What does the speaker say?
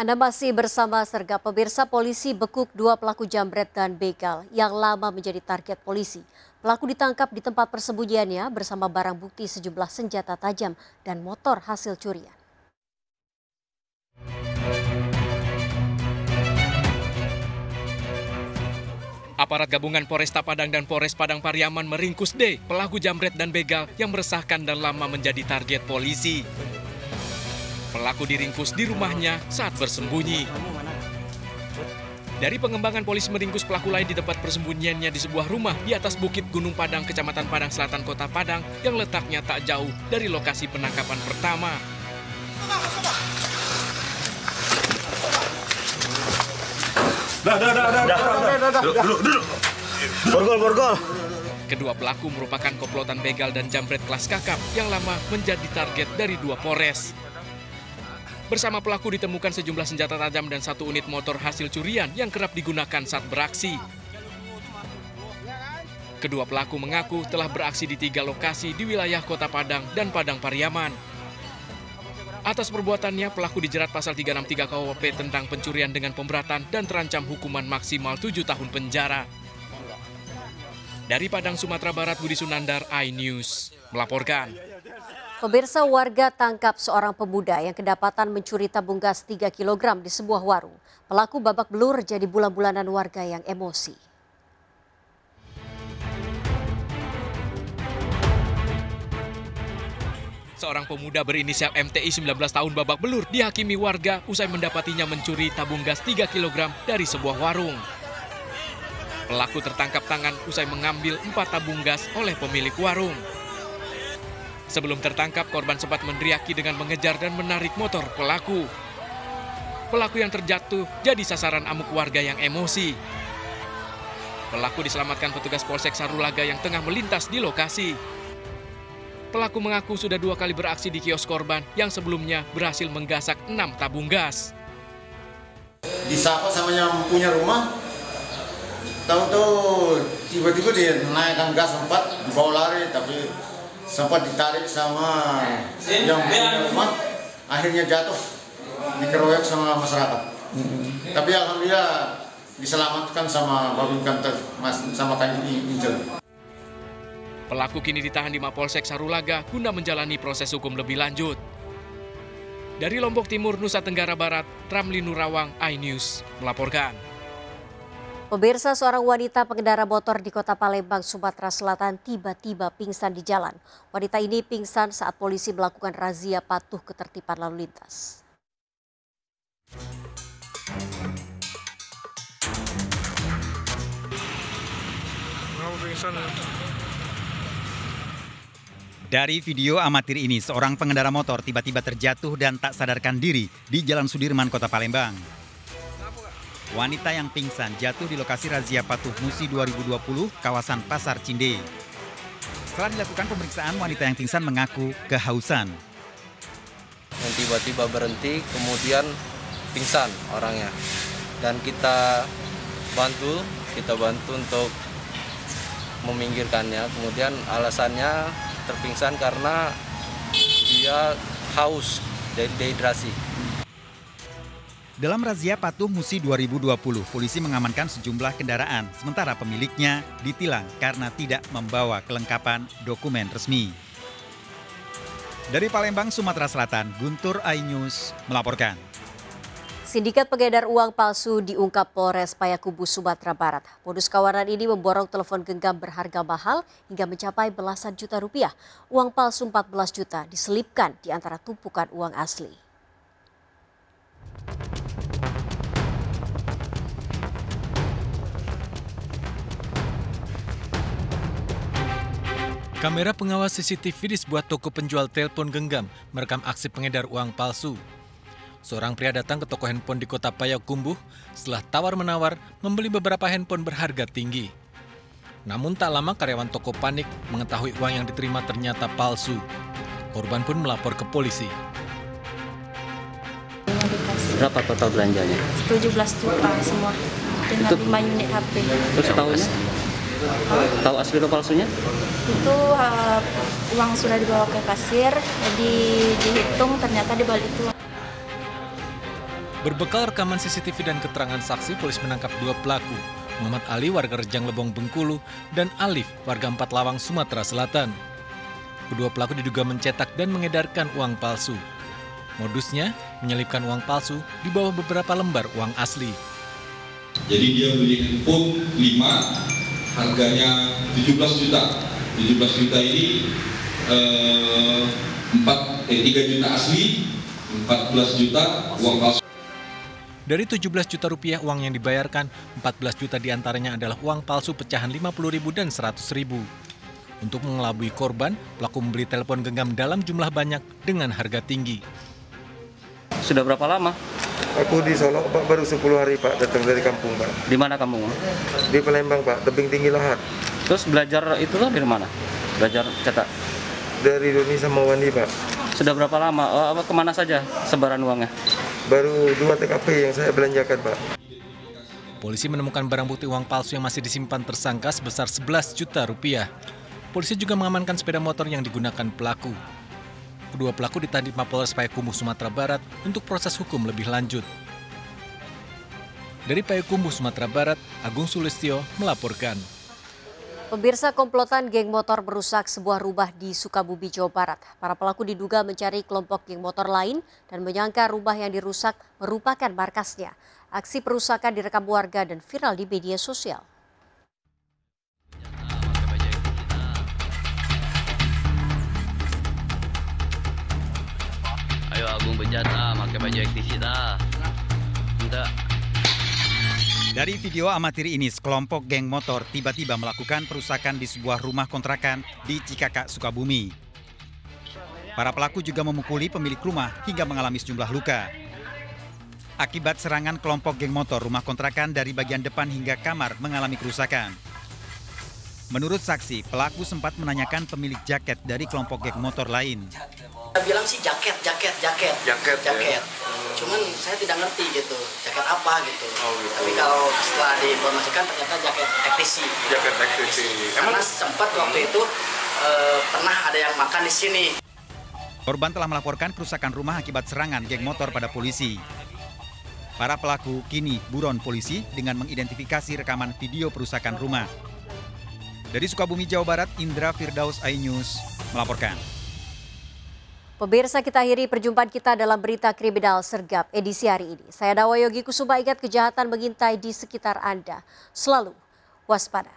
Anda masih bersama Serga. Pemirsa, polisi bekuk dua pelaku jambret dan begal yang lama menjadi target polisi. Pelaku ditangkap di tempat persembunyiannya bersama barang bukti sejumlah senjata tajam dan motor hasil curian. Aparat gabungan Polresta Padang dan Polres Padang Pariaman meringkus D, pelaku jambret dan begal yang meresahkan dan lama menjadi target polisi. Pelaku diringkus di rumahnya saat bersembunyi. Dari pengembangan, polisi meringkus pelaku lain di tempat persembunyiannya di sebuah rumah di atas Bukit Gunung Padang, Kecamatan Padang Selatan, Kota Padang, yang letaknya tak jauh dari lokasi penangkapan pertama. Duduk. Borgol. Kedua pelaku merupakan komplotan begal dan jambret kelas kakap yang lama menjadi target dari dua Polres. Bersama pelaku ditemukan sejumlah senjata tajam dan satu unit motor hasil curian yang kerap digunakan saat beraksi. Kedua pelaku mengaku telah beraksi di 3 lokasi di wilayah Kota Padang dan Padang Pariaman. Atas perbuatannya, pelaku dijerat pasal 363 KUHP tentang pencurian dengan pemberatan dan terancam hukuman maksimal 7 tahun penjara. Dari Padang, Sumatera Barat, Budi Sunandar, iNews melaporkan. Pemirsa, warga tangkap seorang pemuda yang kedapatan mencuri tabung gas 3 kg di sebuah warung. Pelaku babak belur jadi bulan-bulanan warga yang emosi. Seorang pemuda berinisial MTI 19 tahun babak belur dihakimi warga usai mendapatinya mencuri tabung gas 3 kg dari sebuah warung. Pelaku tertangkap tangan usai mengambil 4 tabung gas oleh pemilik warung. Sebelum tertangkap, korban sempat meneriaki dengan mengejar dan menarik motor pelaku. Pelaku yang terjatuh jadi sasaran amuk warga yang emosi. Pelaku diselamatkan petugas Polsek Sarulaga yang tengah melintas di lokasi. Pelaku mengaku sudah 2 kali beraksi di kios korban yang sebelumnya berhasil menggasak 6 tabung gas. Disapa sama yang punya rumah, tahu-tahu tiba-tiba dia naikkan gas sempat dibawa lari, tapi sempat ditarik sama yang punya rumah, akhirnya jatuh, dikeroyok sama masyarakat. Tapi alhamdulillah diselamatkan sama Babin Kantor, sama Kantor Intel. Pelaku kini ditahan di Mapolsek Sarulaga guna menjalani proses hukum lebih lanjut. Dari Lombok Timur, Nusa Tenggara Barat, Ramli Nurawang, iNews melaporkan. Pemirsa, seorang wanita pengendara motor di Kota Palembang, Sumatera Selatan tiba-tiba pingsan di jalan. Wanita ini pingsan saat polisi melakukan razia patuh ketertiban lalu lintas. Dari video amatir ini, seorang pengendara motor tiba-tiba terjatuh dan tak sadarkan diri di Jalan Sudirman, Kota Palembang. Wanita yang pingsan jatuh di lokasi razia patuh Musi 2020, kawasan Pasar Cinde. Setelah dilakukan pemeriksaan, wanita yang pingsan mengaku kehausan. Yang tiba-tiba berhenti, kemudian pingsan orangnya. Dan kita bantu untuk meminggirkannya. Kemudian alasannya terpingsan karena dia haus dari dehidrasi. Dalam razia patuh Musi 2020, polisi mengamankan sejumlah kendaraan, sementara pemiliknya ditilang karena tidak membawa kelengkapan dokumen resmi. Dari Palembang, Sumatera Selatan, Guntur, iNews melaporkan. Sindikat pengedar uang palsu diungkap Polres Payakumbuh, Sumatera Barat. Modus kawanan ini memborong telepon genggam berharga mahal hingga mencapai belasan juta rupiah. Uang palsu 14 juta diselipkan di antara tumpukan uang asli. Kamera pengawas CCTV di sebuah toko penjual telepon genggam merekam aksi pengedar uang palsu. Seorang pria datang ke toko handphone di Kota Payakumbuh setelah tawar-menawar membeli beberapa handphone berharga tinggi. Namun tak lama karyawan toko panik mengetahui uang yang diterima ternyata palsu. Korban pun melapor ke polisi. Berapa total belanjanya? 17 juta semua dengan 5 unit HP. Terus tahunya? Tahu asli atau palsunya? Itu uang sudah dibawa ke kasir, jadi dihitung ternyata di balik itu. Berbekal rekaman CCTV dan keterangan saksi, polisi menangkap 2 pelaku, Muhammad Ali warga Rejang Lebong Bengkulu dan Alif warga 4 Lawang Sumatera Selatan. Kedua pelaku diduga mencetak dan mengedarkan uang palsu. Modusnya menyelipkan uang palsu di bawah beberapa lembar uang asli. Jadi dia beli handphone 5, harganya 17 juta. 17 juta ini 3 juta asli, 14 juta uang palsu. Dari 17 juta rupiah uang yang dibayarkan, 14 juta diantaranya adalah uang palsu pecahan 50.000 dan 100.000. Untuk mengelabui korban, pelaku membeli telepon genggam dalam jumlah banyak dengan harga tinggi. Sudah berapa lama? Aku di Solo, Pak, baru 10 hari, Pak, datang dari kampung, Pak. Di mana kamu? Di Palembang, Pak, tebing tinggi Lahat. Terus belajar itulah dari mana? Belajar cetak? Dari Indonesia Mawani, Pak. Sudah berapa lama? Kemana saja sebaran uangnya? Baru 2 TKP yang saya belanjakan, Pak. Polisi menemukan barang bukti uang palsu yang masih disimpan tersangka sebesar 11 juta rupiah. Polisi juga mengamankan sepeda motor yang digunakan pelaku. Kedua pelaku ditahan di Mapolres Payakumbuh, Sumatera Barat untuk proses hukum lebih lanjut. Dari Payakumbuh, Sumatera Barat, Agung Sulistyo melaporkan. Pemirsa, komplotan geng motor merusak sebuah rumah di Sukabumi, Jawa Barat. Para pelaku diduga mencari kelompok geng motor lain dan menyangka rumah yang dirusak merupakan markasnya. Aksi perusakan direkam warga dan viral di media sosial. Ayo Agung bejat pakai baju aktivis Enggak. Dari video amatir ini, sekelompok geng motor tiba-tiba melakukan perusakan di sebuah rumah kontrakan di Cikakak, Sukabumi. Para pelaku juga memukuli pemilik rumah hingga mengalami sejumlah luka. Akibat serangan kelompok geng motor, rumah kontrakan dari bagian depan hingga kamar mengalami kerusakan. Menurut saksi, pelaku sempat menanyakan pemilik jaket dari kelompok geng motor lain. Saya bilang sih jaket. Ya. Cuman saya tidak ngerti gitu, jaket apa gitu. Tapi kalau setelah diinformasikan ternyata jaket teknisi. Karena sempat waktu itu pernah ada yang makan di sini. Korban telah melaporkan kerusakan rumah akibat serangan geng motor pada polisi. Para pelaku kini buron polisi dengan mengidentifikasi rekaman video perusakan rumah. Dari Sukabumi, Jawa Barat, Indra Firdaus, iNews melaporkan. Pemirsa, kita akhiri perjumpaan kita dalam berita kriminal sergap edisi hari ini. Saya Dawa Yogi Kusuma, ingat kejahatan mengintai di sekitar Anda. Selalu waspada.